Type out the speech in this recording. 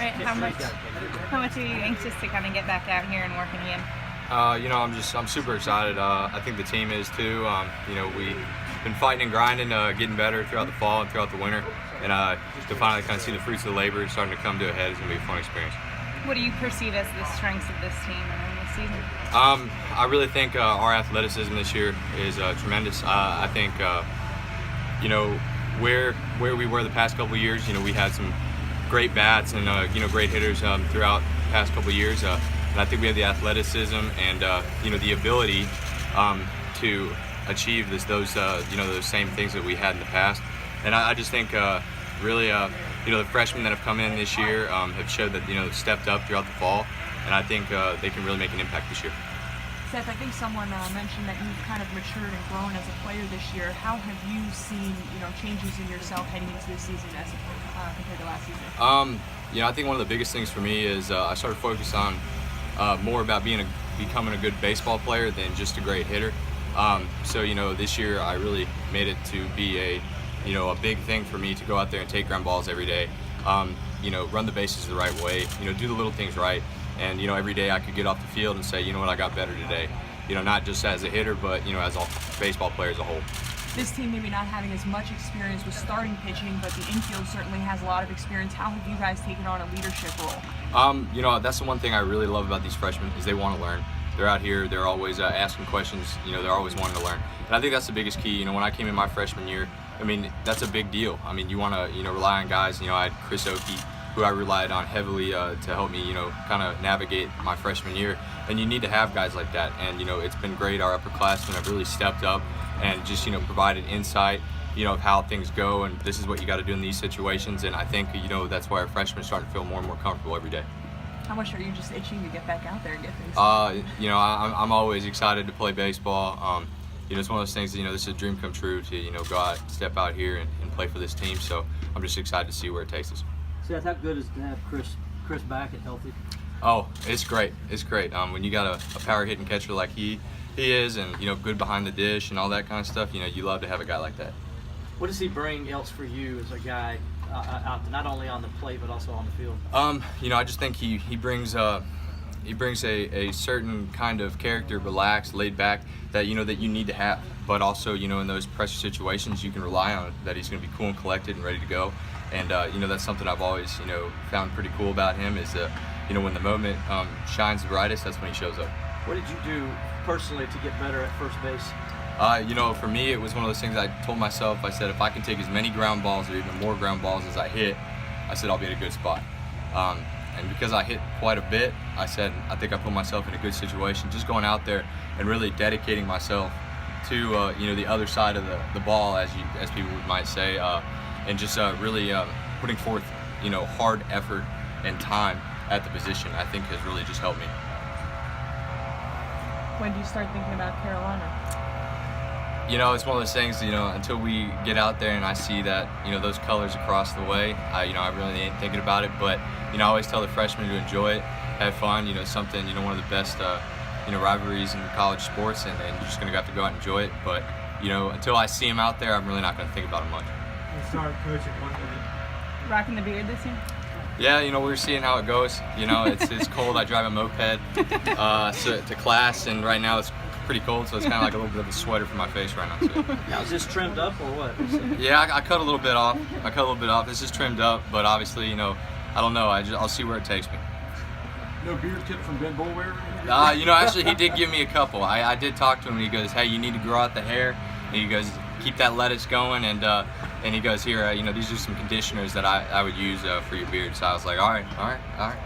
it? How much are you anxious to kind of get back out here and working again? I'm super excited. I think the team is too. We've been fighting and grinding, getting better throughout the fall and throughout the winter, and to finally kind of see the fruits of the labor starting to come to a head is going to be a fun experience. What do you perceive as the strengths of this team in this season? I really think our athleticism this year is tremendous. I think where we were the past couple of years, we had some great bats and great hitters throughout the past couple of years. And I think we have the athleticism and the ability to achieve those same things that we had in the past. And I just think really the freshmen that have come in this year have showed that they've stepped up throughout the fall, and I think they can really make an impact this year. Seth, I think someone mentioned that you've kind of matured and grown as a player this year. How have you seen changes in yourself heading into this season as compared to last season? I think one of the biggest things for me is I started to focus on more about becoming a good baseball player than just a great hitter. So this year I really made it to be a big thing for me to go out there and take ground balls every day. Run the bases the right way. Do the little things right. And every day I could get off the field and say, you know what, I got better today. Not just as a hitter, but as a baseball player as a whole. This team maybe not having as much experience with starting pitching, but the infield certainly has a lot of experience. How have you guys taken on a leadership role? That's the one thing I really love about these freshmen is they want to learn. They're out here, they're always asking questions, they're always wanting to learn. And I think that's the biggest key. When I came in my freshman year, that's a big deal. You want to, rely on guys. I had Chris Oakey, who I relied on heavily to help me, kind of navigate my freshman year. And you need to have guys like that. And, it's been great. Our upperclassmen have really stepped up and just, provided insight, of how things go. And this is what you got to do in these situations. And I think, that's why our freshmen are starting to feel more and more comfortable every day. How much are you just itching to get back out there and get things? I'm always excited to play baseball. It's one of those things that, this is a dream come true to, go out, step out here and play for this team. So I'm just excited to see where it takes us. Seth, how good is it to have Chris back and healthy? Oh, it's great. It's great. When you got a power hitting catcher like he is, and good behind the dish and all that kind of stuff, you love to have a guy like that. What does he bring else for you as a guy out, not only on the plate but also on the field? I just think he brings a certain kind of character, relaxed, laid back, that that you need to have. But also, in those pressure situations, you can rely on that he's going to be cool and collected and ready to go. And that's something I've always found pretty cool about him is when the moment shines the brightest, that's when he shows up. What did you do personally to get better at first base? For me, it was one of those things I told myself. I said, if I can take as many ground balls or even more ground balls as I hit, I said I'll be in a good spot. And because I hit quite a bit, I said I think I put myself in a good situation. Just going out there and really dedicating myself to the other side of the ball, as people might say, and just really putting forth hard effort and time at the position, I think has really just helped me. When do you start thinking about Carolina? It's one of those things, until we get out there and I see that, those colors across the way, I really ain't thinking about it. But, I always tell the freshmen to enjoy it, have fun, something, one of the best, rivalries in college sports, and you're just going to have to go out and enjoy it. But, until I see them out there, I'm really not going to think about it much. You started coaching 1 minute. Rocking the beard this year? Yeah, we're seeing how it goes. It's cold. I drive a moped to class, and right now it's pretty cold, so it's kind of like a little bit of a sweater for my face right now. So. Now, is this trimmed up or what? Yeah, I cut a little bit off. This is trimmed up, but obviously, I don't know. I'll see where it takes me. No beard tip from Ben Boulware? Actually, he did give me a couple. I did talk to him, and he goes, hey, you need to grow out the hair. And he goes, keep that lettuce going, and he goes, here, these are some conditioners that I would use for your beard. So I was like, all right.